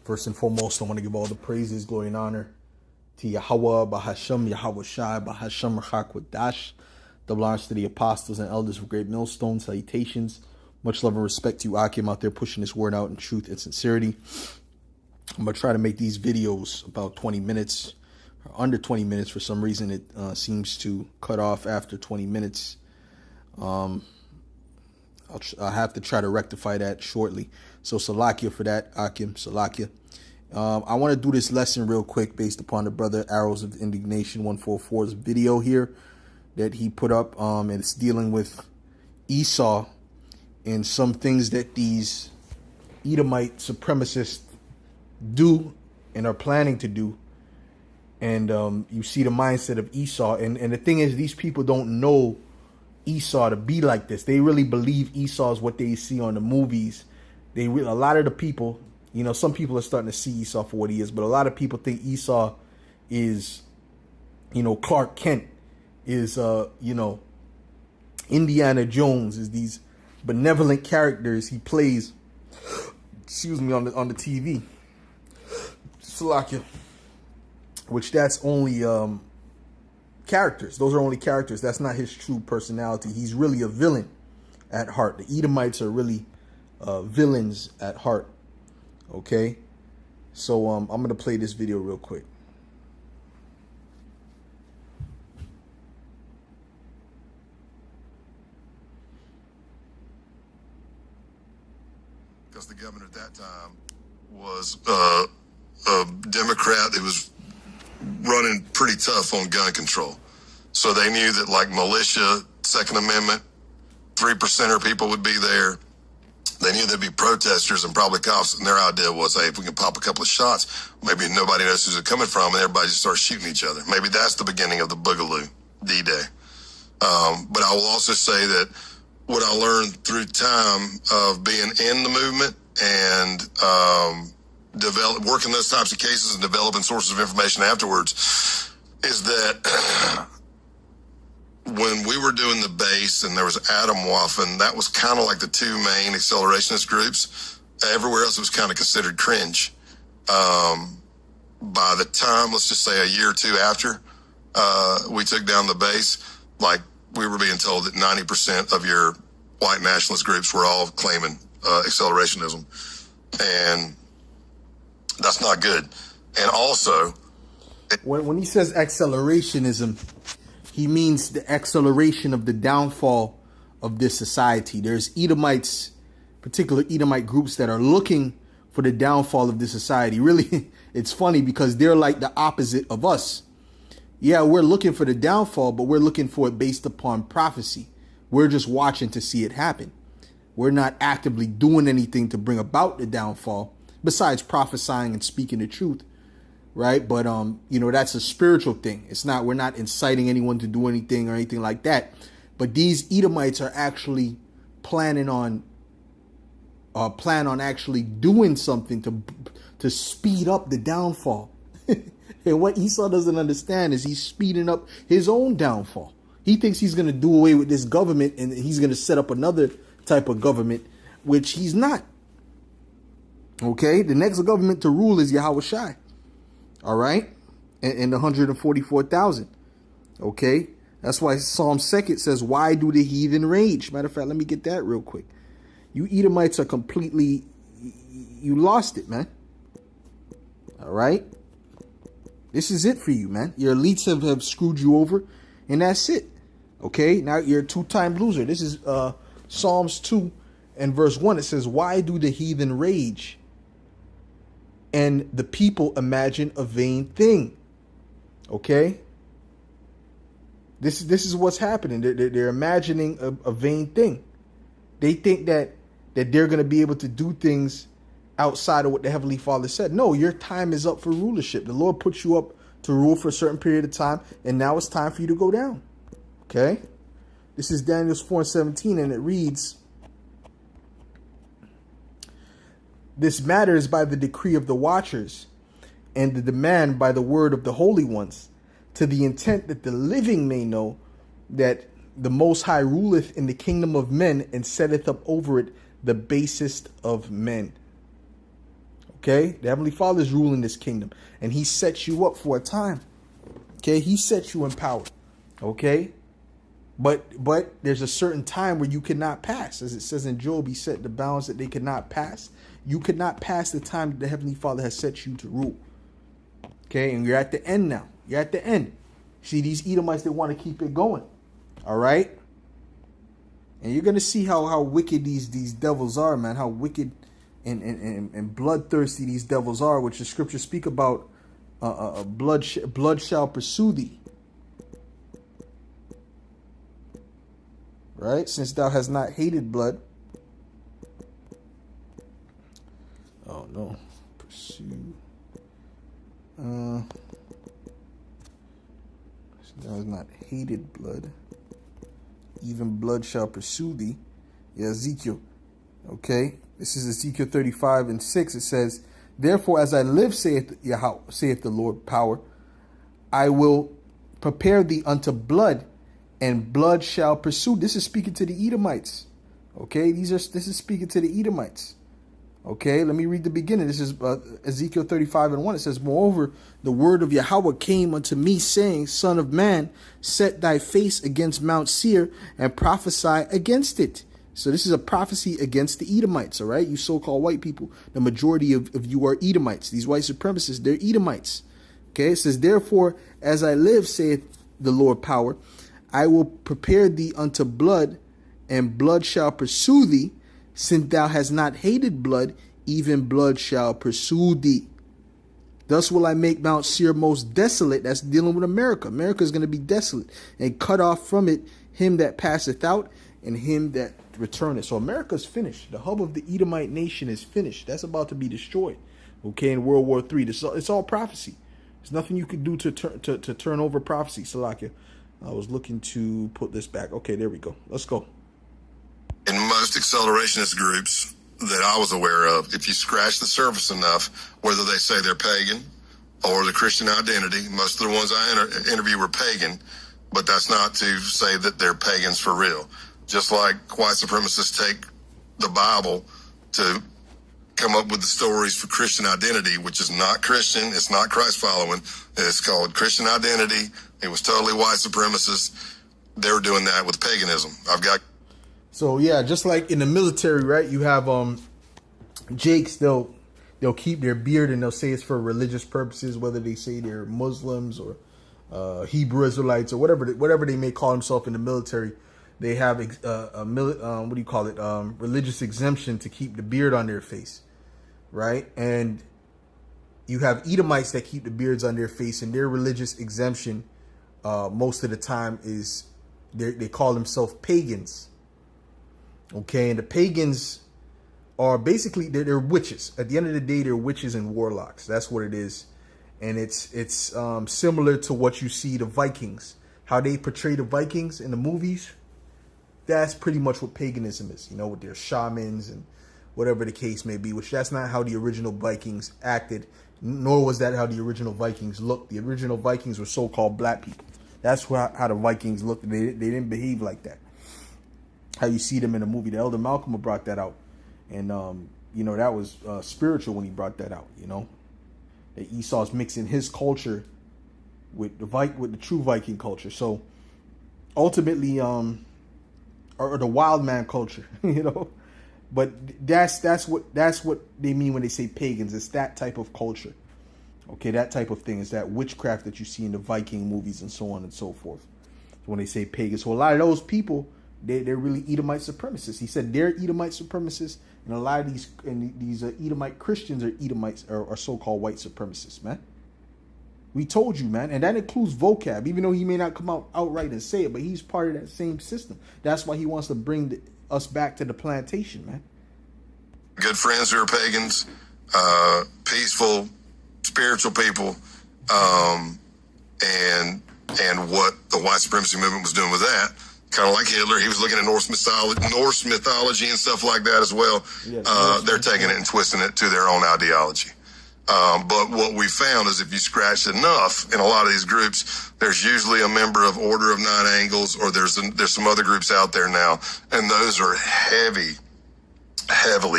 First and foremost, I want to give all the praises, glory, and honor to Yahweh, Bahasham, Yahweh Shai, Bahasham, Rachakwadash. Double honors to the apostles and elders of Great Millstone. Salutations. Much love and respect to you, Akim, out there pushing this word out in truth and sincerity. I'm going to try to make these videos about 20 minutes, or under 20 minutes. For some reason, it seems to cut off after 20 minutes. I'll have to try to rectify that shortly. So Salakia for that, Akim, Salakia. I want to do this lesson real quick based upon the brother Arrows of Indignation 144's video here that he put up. And it's dealing with Esau and some things that these Edomite supremacists do and are planning to do. And you see the mindset of Esau. And the thing is, these people don't know Esau to be like this. They really believe Esau is what they see on the movies. A lot of the people, you know, some people are starting to see Esau for what he is, but a lot of people think Esau is, you know, Clark Kent, is, you know, Indiana Jones, is these benevolent characters he plays, excuse me, on the TV. Salakia. Which that's only characters. Those are only characters. That's not his true personality. He's really a villain at heart. The Edomites are really villains at heart. Okay, so I'm gonna play this video real quick. Because the governor at that time was a Democrat that was running pretty tough on gun control. So they knew that, like, militia, Second Amendment, 3%er people would be there. They knew there'd be protesters and probably cops, and their idea was, hey, if we can pop a couple of shots, maybe nobody knows who's coming from, and everybody just starts shooting each other. Maybe that's the beginning of the Boogaloo, D-Day. But I will also say that what I learned through time of being in the movement and working those types of cases and developing sources of information afterwards is that when we were doing the base and there was Atomwaffen, that was kind of like the two main accelerationist groups. Everywhere else it was kind of considered cringe. By the time, let's just say a year or two after we took down the base, like, we were being told that 90% of your white nationalist groups were all claiming accelerationism. And that's not good. And also, when he says accelerationism, he means the acceleration of the downfall of this society. There's Edomites, particular Edomite groups that are looking for the downfall of this society. Really, it's funny because they're like the opposite of us. Yeah, we're looking for the downfall, but we're looking for it based upon prophecy. We're just watching to see it happen. We're not actively doing anything to bring about the downfall besides prophesying and speaking the truth. Right. But, you know, that's a spiritual thing. It's not, we're not inciting anyone to do anything or anything like that. But these Edomites are actually planning on actually doing something to speed up the downfall. And what Esau doesn't understand is he's speeding up his own downfall. He thinks he's going to do away with this government and he's going to set up another type of government, which he's not. OK, the next government to rule is Yahweh Shai. All right. And the 144,000. OK, that's why Psalm 2 says, why do the heathen rage? Matter of fact, let me get that real quick. You Edomites are completely, you lost it, man. All right. This is it for you, man. Your elites have screwed you over, and that's it. Okay, now you're a two-time loser. This is Psalms 2 and verse 1. It says, why do the heathen rage and the people imagine a vain thing? Okay, this is what's happening. They're imagining a vain thing. They think that they're going to be able to do things outside of what the Heavenly Father said. No, your time is up for rulership. The Lord put you up to rule for a certain period of time, and now it's time for you to go down. Okay? This is Daniel 4:17, and it reads, this matter is by the decree of the watchers, and the demand by the word of the holy ones, to the intent that the living may know that the Most High ruleth in the kingdom of men, and setteth up over it the basest of men. Okay, the Heavenly Father is ruling this kingdom, and He sets you up for a time. Okay, He sets you in power. Okay, but there's a certain time where you cannot pass, as it says in Job. He set the bounds that they could not pass. You could not pass the time that the Heavenly Father has set you to rule. Okay, and you're at the end now. You're at the end. See, these Edomites, they want to keep it going. All right, and you're gonna see how wicked these devils are, man. How wicked and bloodthirsty these devils are, which the scriptures speak about. Blood shall pursue thee. Right? Since thou hast not hated blood. Oh no. Pursue. Since thou hast not hated blood, even blood shall pursue thee. Yeah, Ezekiel. Okay. This is Ezekiel 35:6. It says, therefore, as I live, saith the Lord power, I will prepare thee unto blood, and blood shall pursue. This is speaking to the Edomites. Okay, this is speaking to the Edomites. Okay, let me read the beginning. This is Ezekiel 35:1. It says, moreover, the word of Yahweh came unto me, saying, Son of man, set thy face against Mount Seir, and prophesy against it. So this is a prophecy against the Edomites, all right? You so-called white people, the majority of you are Edomites. These white supremacists, they're Edomites. Okay, it says, therefore, as I live, saith the Lord power, I will prepare thee unto blood, and blood shall pursue thee. Since thou hast not hated blood, even blood shall pursue thee. Thus will I make Mount Seir most desolate. That's dealing with America. America is going to be desolate, and cut off from it him that passeth out, and him that returneth. So America's finished. The hub of the Edomite nation is finished. That's about to be destroyed. Okay, in World War III. It's all prophecy. There's nothing you can do to turn over prophecy. Salakia, I was looking to put this back. Okay, there we go. Let's go. In most accelerationist groups that I was aware of, if you scratch the surface enough, whether they say they're pagan or the Christian identity, most of the ones I interview were pagan, but that's not to say that they're pagans for real. Just like white supremacists take the Bible to come up with the stories for Christian identity, which is not Christian, it's not Christ following, it's called Christian identity. It was totally white supremacist. They were doing that with paganism. So yeah, just like in the military, right? You have Jakes, they'll keep their beard and they'll say it's for religious purposes, whether they say they're Muslims or Hebrew Israelites or whatever they may call themselves in the military. They have religious exemption to keep the beard on their face, right? And you have Edomites that keep the beards on their face, and their religious exemption most of the time is they call themselves pagans. Okay, and the pagans are basically they're witches. At the end of the day, they're witches and warlocks. That's what it is, and it's similar to what you see the Vikings, how they portray the Vikings in the movies. That's pretty much what paganism is, you know, with their shamans and whatever the case may be. Which that's not how the original Vikings acted, nor was that how the original Vikings looked. The original Vikings were so-called black people. That's how the Vikings looked. They didn't behave like that. How you see them in the movie. The Elder Malcolm brought that out. And, that was spiritual when he brought that out, That Esau's mixing his culture with the true Viking culture. So, ultimately, or the wild man culture, But that's what they mean when they say pagans. It's that type of culture. Okay, that type of thing is that witchcraft that you see in the Viking movies and so on and so forth. When they say pagans. So a lot of those people, they're really Edomite supremacists. He said they're Edomite supremacists, and a lot of these Edomite Christians are Edomites or so-called white supremacists, man. We told you, man, and that includes vocab, even though he may not come out outright and say it, but he's part of that same system. That's why he wants to bring us back to the plantation, man. Good friends who are pagans, peaceful, spiritual people, and what the white supremacy movement was doing with that. Kind of like Hitler, he was looking at Norse mythology and stuff like that as well. Yes, they're taking it and twisting it to their own ideology. But what we found is if you scratch enough in a lot of these groups, there's usually a member of Order of Nine Angles, or there's some other groups out there now, and those are heavily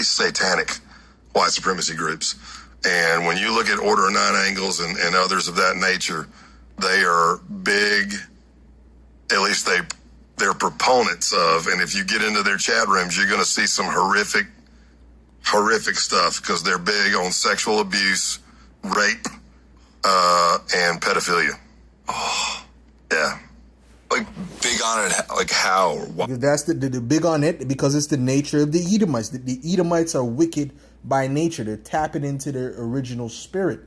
satanic white supremacy groups. And when you look at Order of Nine Angles and others of that nature, they are big, at least they're proponents of. And if you get into their chat rooms, you're going to see some horrific stuff because they're big on sexual abuse, rape, and pedophilia. Oh, yeah. Like big on it, like how? Or why? That's the big on it because it's the nature of the Edomites. The Edomites are wicked by nature. They're tapping into their original spirit.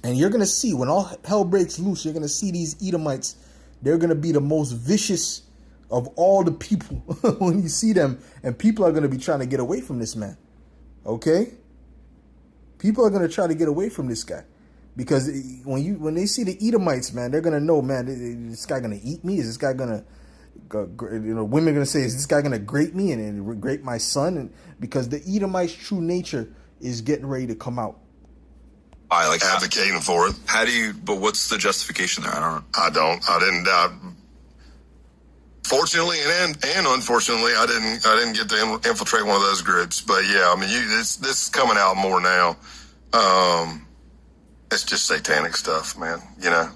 And you're going to see when all hell breaks loose, you're going to see these Edomites. They're going to be the most vicious of all the people when you see them. And people are going to be trying to get away from this man. Okay? People are going to try to get away from this guy. Because when they see the Edomites, man, they're going to know, man, is this guy going to eat me? Is this guy going to, women are going to say, is this guy going to grape me and grape my son? And because the Edomites' true nature is getting ready to come out. I like advocating for it. How do you? But what's the justification there? I didn't. Fortunately and unfortunately, I didn't get to infiltrate one of those groups. But yeah, I mean, this is coming out more now. It's just satanic stuff, man. You know.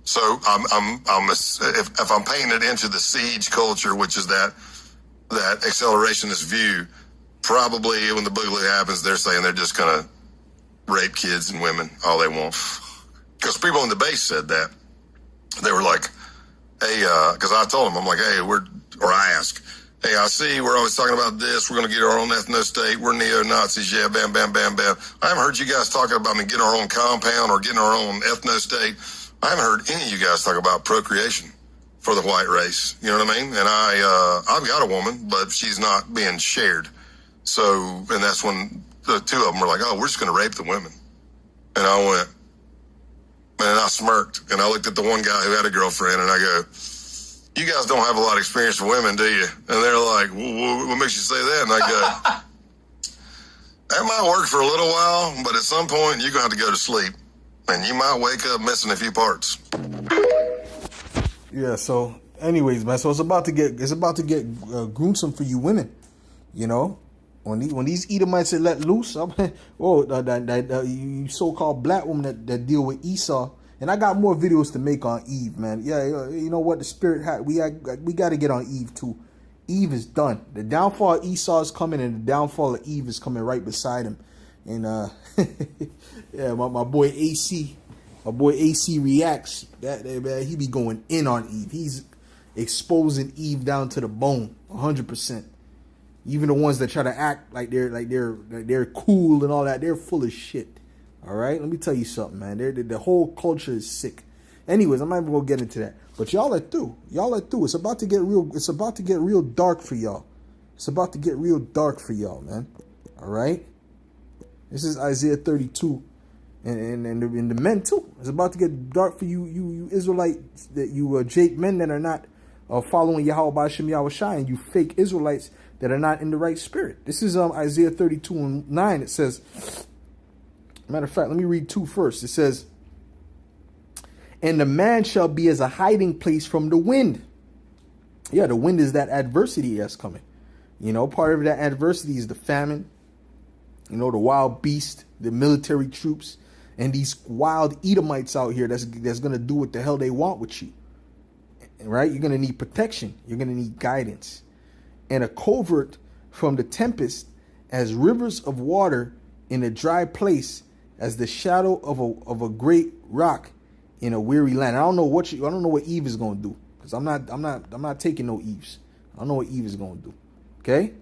So if I'm painting it into the siege culture, which is that accelerationist view, probably when the boogaloo happens, they're saying they're just gonna rape kids and women all they want. Because people in the base said that. They were like, hey, because I told them, I'm like, hey, I ask, hey, I see we're always talking about this. We're going to get our own ethno-state. We're neo-Nazis. Yeah, bam, bam, bam, bam. I haven't heard you guys talking about getting our own compound or getting our own ethno-state. I haven't heard any of you guys talk about procreation for the white race. You know what I mean? And I've got a woman, but she's not being shared. So, and that's when the two of them were like, oh, we're just going to rape the women. And I went, and I smirked, and I looked at the one guy who had a girlfriend, and I go, you guys don't have a lot of experience with women, do you? And they're like, well, what makes you say that? And I go, that might work for a little while, but at some point, you're going to have to go to sleep, and you might wake up missing a few parts. Yeah, so anyways, man, so it's about to get gruesome for you women, you know? When these Edomites are let loose, you so-called black women that deal with Esau, and I got more videos to make on Eve, man. Yeah, you know what? The spirit we got to get on Eve too. Eve is done. The downfall of Esau is coming, and the downfall of Eve is coming right beside him. And yeah, my boy AC reacts. That man, he be going in on Eve. He's exposing Eve down to the bone, 100%. Even the ones that try to act like they're cool and all that, they're full of shit. All right, let me tell you something, man. The whole culture is sick. Anyways, I'm not even gonna get into that. But y'all are through. Y'all are through. It's about to get real. It's about to get real dark for y'all. It's about to get real dark for y'all, man. All right. This is Isaiah 32, and the men too. It's about to get dark for you Israelites, that you Jake men that are not following Yahweh B'Shem Yahweh Shai, and you fake Israelites that are not in the right spirit. This is Isaiah 32:9. It says, matter of fact, let me read 2 first. It says, and the man shall be as a hiding place from the wind. Yeah, the wind is that adversity that's coming. You know, part of that adversity is the famine, you know, the wild beast, the military troops, and these wild Edomites out here that's going to do what the hell they want with you. Right? You're going to need protection. You're going to need guidance. And a covert from the tempest, as rivers of water in a dry place, as the shadow of a great rock in a weary land. I don't know what Eve is going to do, because I'm not taking no Eves. I don't know what Eve is going to do. Okay?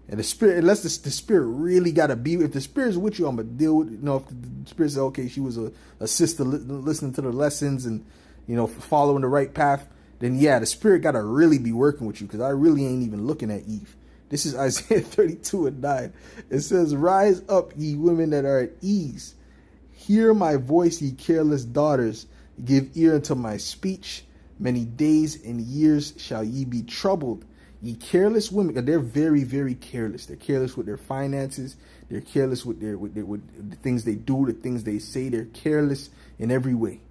And the spirit, unless the spirit really got to be, if the spirit's with you, I'm going to deal with it. You know, if the spirit says, okay, she was a sister listening to the lessons and, you know, following the right path, then yeah, the spirit got to really be working with you, because I really ain't even looking at Eve. This is Isaiah 32:9. It says, rise up, ye women that are at ease. Hear my voice, ye careless daughters. Give ear unto my speech. Many days and years shall ye be troubled. Ye careless women, because they're very, very careless. They're careless with their finances. They're careless with the things they do, the things they say. They're careless in every way.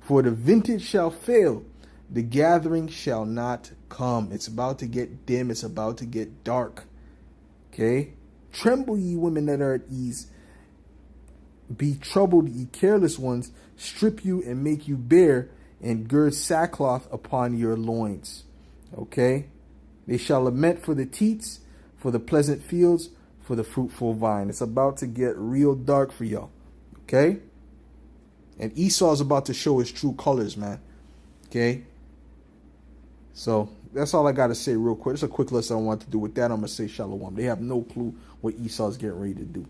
For the vintage shall fail. The gathering shall not come. It's about to get dim. It's about to get dark. Okay? Tremble, ye women that are at ease, Be troubled, ye careless ones, strip you and make you bare, and gird sackcloth upon your loins. Okay? They shall lament for the teats, for the pleasant fields, for the fruitful vine. It's about to get real dark for y'all. Okay? And Esau is about to show his true colors, man. Okay? So that's all I got to say real quick. It's a quick lesson I want to do. With that, I'm going to say shalom. They have no clue what Esau's getting ready to do.